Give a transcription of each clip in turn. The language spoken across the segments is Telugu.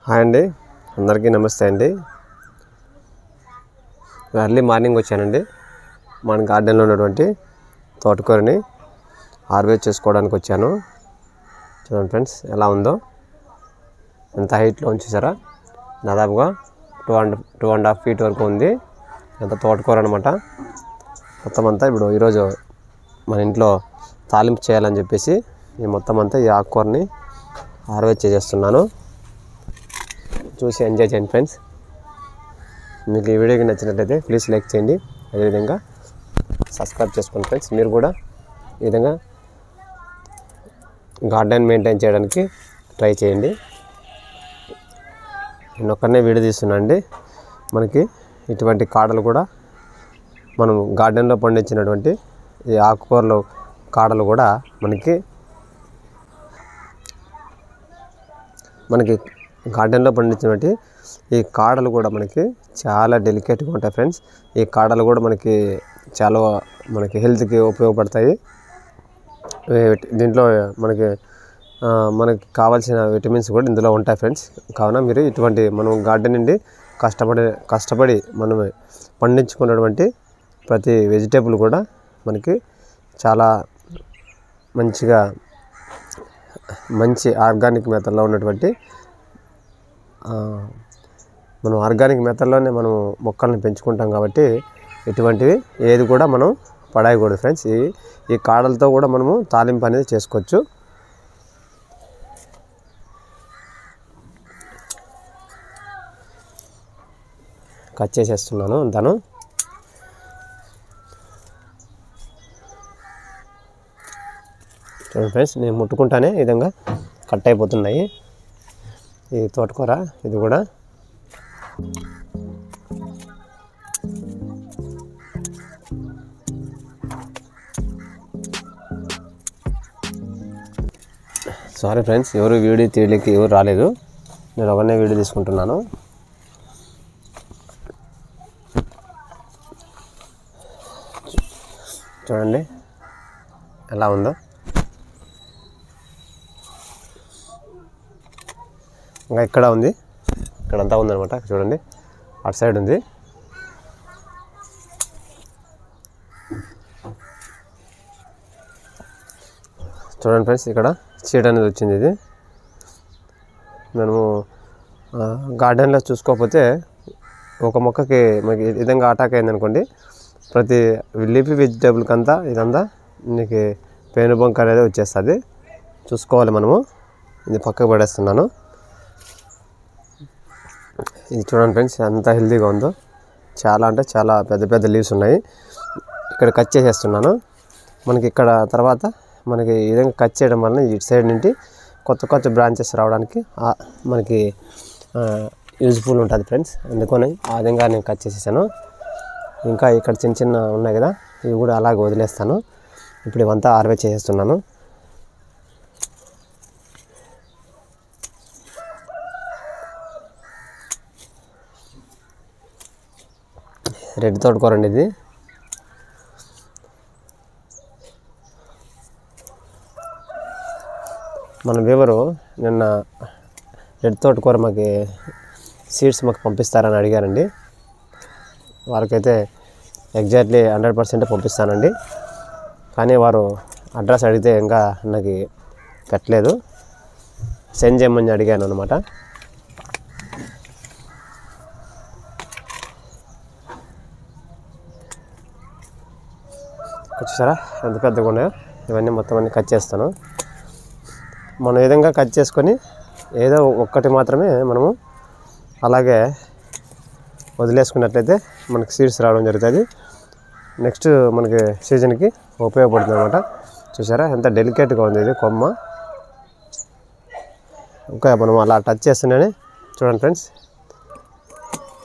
హాయ్ అండి, అందరికీ నమస్తే అండి. ఎర్లీ మార్నింగ్ వచ్చానండి. మన గార్డెన్లో ఉన్నటువంటి తోటకూరని హార్వెస్ట్ చేసుకోవడానికి వచ్చాను. చూడండి ఫ్రెండ్స్, ఎలా ఉందో, ఎంత హైట్లో ఉంచేసారా, దాదాపుగా 2.5 feet వరకు ఉంది. ఎంత తోటకూర అనమాట. మొత్తం అంతా ఇప్పుడు ఈరోజు మన ఇంట్లో తాలింపు చేయాలని చెప్పేసి ఈ మొత్తం అంతా ఈ ఆకుకూరని హార్వెస్ట్ చేసేస్తున్నాను. చూసి ఎంజాయ్ చేయండి ఫ్రెండ్స్. మీకు ఈ వీడియోకి నచ్చినట్లయితే ప్లీజ్ లైక్ చేయండి, అదేవిధంగా సబ్స్క్రైబ్ చేసుకోండి ఫ్రెండ్స్. మీరు కూడా ఈ విధంగా గార్డెన్ మెయింటైన్ చేయడానికి ట్రై చేయండి. నేను ఒక్కనే వీడియో తీస్తున్నా అండి. మనకి ఇటువంటి కాడలు కూడా మనం గార్డెన్లో పండించినటువంటి ఈ ఆకుకూరలు కాడలు కూడా మనకి గార్డెన్లో పండించినటువంటి ఈ కాడలు కూడా మనకి చాలా డెలికేట్గా ఉంటాయి ఫ్రెండ్స్. ఈ కాడలు కూడా మనకి హెల్త్కి ఉపయోగపడతాయి. దీంట్లో మనకి కావాల్సిన విటమిన్స్ కూడా ఇందులో ఉంటాయి ఫ్రెండ్స్. కావున మీరు ఇటువంటి మనం గార్డెన్ నుండి కష్టపడి మనం పండించుకున్నటువంటి ప్రతి వెజిటేబుల్ కూడా మనకి చాలా మంచి ఆర్గానిక్ మెథడ్లో ఉన్నటువంటి మనం ఆర్గానిక్ మెథడ్లోనే మనం మొక్కల్ని పెంచుకుంటాం కాబట్టి ఇటువంటివి ఏది కూడా మనం పడేయకూడదు ఫ్రెండ్స్. ఈ కాడలతో కూడా మనము తాలింపు అనేది చేసుకోవచ్చు. కట్ చేసేస్తున్నాను అంతాను. చూడండి ఫ్రెండ్స్, నేను ముట్టుకుంటానే ఈ విధంగా కట్ అయిపోతున్నాయి ఈ తోటకూర. ఇది కూడా సారీ ఫ్రెండ్స్, ఎవరు వీడియో తీయడానికి ఎవరు రాలేదు. నేను ఒకనే వీడియో తీసుకుంటున్నాను. చూడండి ఎలా ఉందో. ఇంకా ఇక్కడ ఉంది, ఇక్కడంతా ఉందన్నమాట. చూడండి, అటు సైడ్ ఉంది. చూడండి ఫ్రెండ్స్, ఇక్కడ చీడ అనేది వచ్చింది. ఇది మనము గార్డెన్లో చూసుకోకపోతే ఒక మొక్కకి మనకి ఈ విధంగా అటాక్ అయిందనుకోండి, ప్రతి లీఫీ వెజిటేబుల్కి అంతా ఇదంతా నీకు పేనుబంక అనేది వచ్చేస్తుంది. చూసుకోవాలి మనము. ఇది పక్కకు పడేస్తున్నాను. ఇది చూడండి ఫ్రెండ్స్, ఎంత హెల్తీగా ఉందో. చాలా అంటే చాలా పెద్ద పెద్ద లీవ్స్ ఉన్నాయి. ఇక్కడ కట్ చేసేస్తున్నాను. మనకి ఇక్కడ తర్వాత మనకి ఈ విధంగా కట్ చేయడం వల్ల ఇటు సైడ్ నుండి కొత్త బ్రాంచెస్ రావడానికి మనకి యూజ్ఫుల్ ఉంటుంది ఫ్రెండ్స్. అందుకని ఆ విధంగా నేను కట్ చేసేసాను. ఇంకా ఇక్కడ చిన్న ఉన్నాయి కదా, ఇవి కూడా అలాగే వదిలేస్తాను. ఇప్పుడు ఇవంతా హార్వెస్ట్ చేసేస్తున్నాను. రెడ్ తోటకూర అండి ఇది. మన వీవరు నిన్న రెడ్ తోటకూర మాకు సీడ్స్ పంపిస్తారని అడిగారండి. వారికైతే ఎగ్జాక్ట్లీ 100% పంపిస్తానండి. కానీ వారు అడ్రస్ అడిగితే ఇంకా నాకు పెట్టలేదు. సెండ్ చేయమని అడిగాను అనమాట. చూసారా ఎంత పెద్దగా ఉన్నాయో. ఇవన్నీ మొత్తం అన్నీ కట్ చేస్తాను. మనం ఈ విధంగా కట్ చేసుకొని ఏదో ఒక్కటి మాత్రమే మనము అలాగే వదిలేసుకున్నట్లయితే మనకి సీడ్స్ రావడం జరుగుతుంది. నెక్స్ట్ మనకి సీజన్కి ఉపయోగపడుతుంది అనమాట. చూసారా ఎంత డెలికేట్గా ఉంది ఇది కొమ్మ. ఇంకా మనం అలా టచ్ చేస్తూనే చూడండి ఫ్రెండ్స్,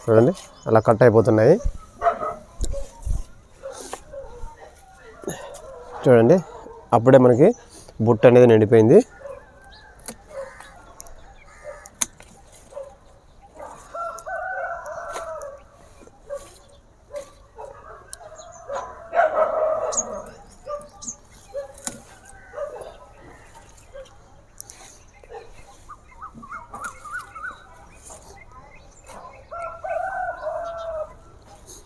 చూడండి అలా కట్ అయిపోతున్నాయి. చూడండి, అప్పుడే మనకి బుట్ట అనేది నిండిపోయింది.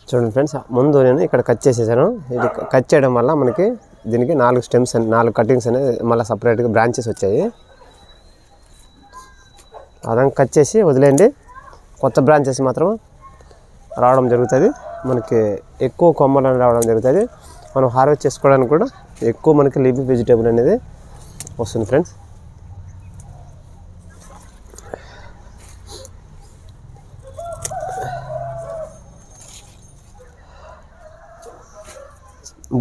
చూడండి ఫ్రెండ్స్, ముందు నేను ఇక్కడ కట్ చేసేసాను. ఇది కట్ చేయడం వల్ల మనకి దీనికి 4 స్టెమ్స్ 4 కటింగ్స్ అనేది మళ్ళీ సపరేట్గా బ్రాంచెస్ వచ్చాయి. అదంతా కట్ చేసి వదిలేయండి. కొత్త బ్రాంచెస్ మాత్రం రావడం జరుగుతుంది. మనకి ఎక్కువ కొమ్మలు రావడం జరుగుతుంది. మనం హార్వెస్ట్ చేసుకోవడానికి కూడా ఎక్కువ మనకి లీఫీ వెజిటేబుల్ అనేది వస్తుంది ఫ్రెండ్స్.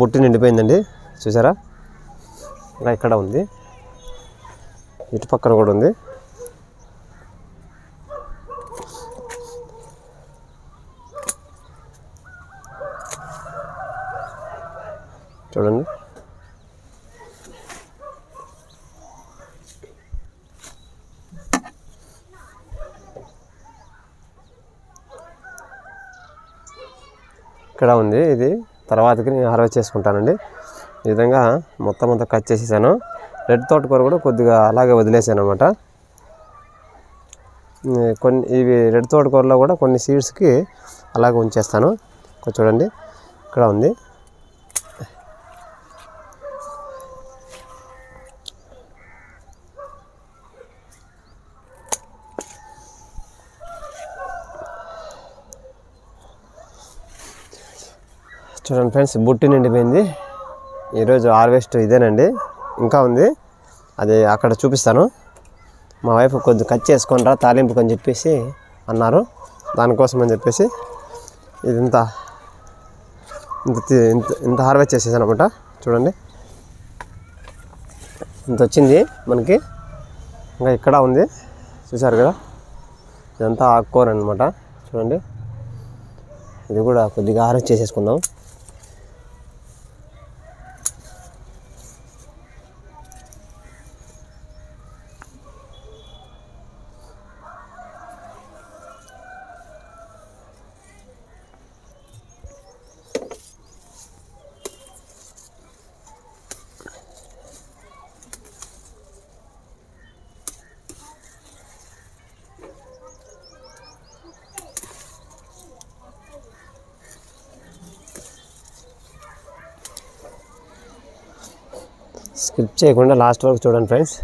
బుట్టి నిండిపోయిందండి, చూసారా? ఇంకా ఇక్కడ ఉంది, ఇటు పక్కన కూడా ఉంది. చూడండి, ఇక్కడ ఉంది. ఇది తర్వాతకి నేను హార్వెస్ట్ చేసుకుంటానండి. ఈ విధంగా మొత్తం అంతా కట్ చేసేసాను. రెడ్ తోటకూర కూడా కొద్దిగా అలాగే వదిలేసాను అనమాట. కొన్ని ఇవి రెడ్ తోటకూరలో కూడా కొన్ని సీడ్స్కి అలాగే ఉంచేస్తాను. చూడండి, ఇక్కడ ఉంది. చూడండి ఫ్రెండ్స్, బుట్టి నిండిపోయింది. ఈరోజు హార్వెస్ట్ ఇదేనండి. ఇంకా ఉంది, అది అక్కడ చూపిస్తాను. మా వైఫ్ కొంచెం కట్ చేసుకొని రా తాలింపుకి అని చెప్పేసి అన్నారు. దానికోసం అని చెప్పేసి ఇది ఇంత హార్వెస్ట్ చేసేసాను అనమాట. చూడండి, ఇంత వచ్చింది మనకి. ఇంకా ఇక్కడ ఉంది, చూసారు కదా? ఇదంతా ఆకుకూర అనమాట. చూడండి, ఇది కూడా కొద్దిగా హార్వెస్ట్ చేసేసుకుందాం. స్కిప్ చేయకుండా లాస్ట్ వరకు చూడండి ఫ్రెండ్స్.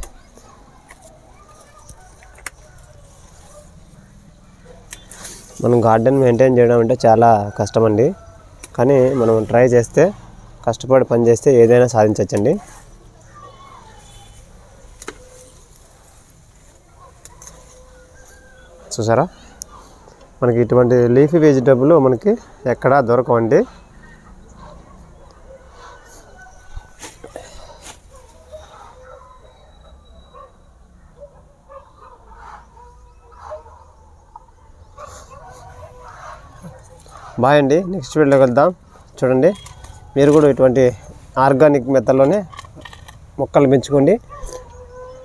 మనం గార్డెన్ మెయింటైన్ చేయడం అంటే చాలా కష్టమండి. కానీ మనం ట్రై చేస్తే, కష్టపడి పని చేస్తే ఏదైనా సాధించవచ్చండి. చూసారా, మనకి ఇటువంటి లీఫీ వెజిటబుల్ మనకి ఎక్కడా దొరకవండి. బాయ్ అండి, నెక్స్ట్ వీడియోకి వెళ్దాం. చూడండి, మీరు కూడా ఇటువంటి ఆర్గానిక్ మెథడ్లోనే మొక్కలు పెంచుకోండి.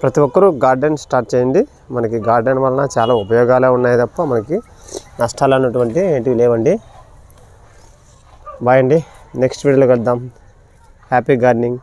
ప్రతి ఒక్కరూ గార్డెన్ స్టార్ట్ చేయండి. మనకి గార్డెన్ వలన చాలా ఉపయోగాలే ఉన్నాయి తప్ప మనకి నష్టాలు అన్నటువంటి ఏంటివి లేవండి. బాయ్ అండి, నెక్స్ట్ వీడియోలోకి వెళ్దాం. Happy gardening.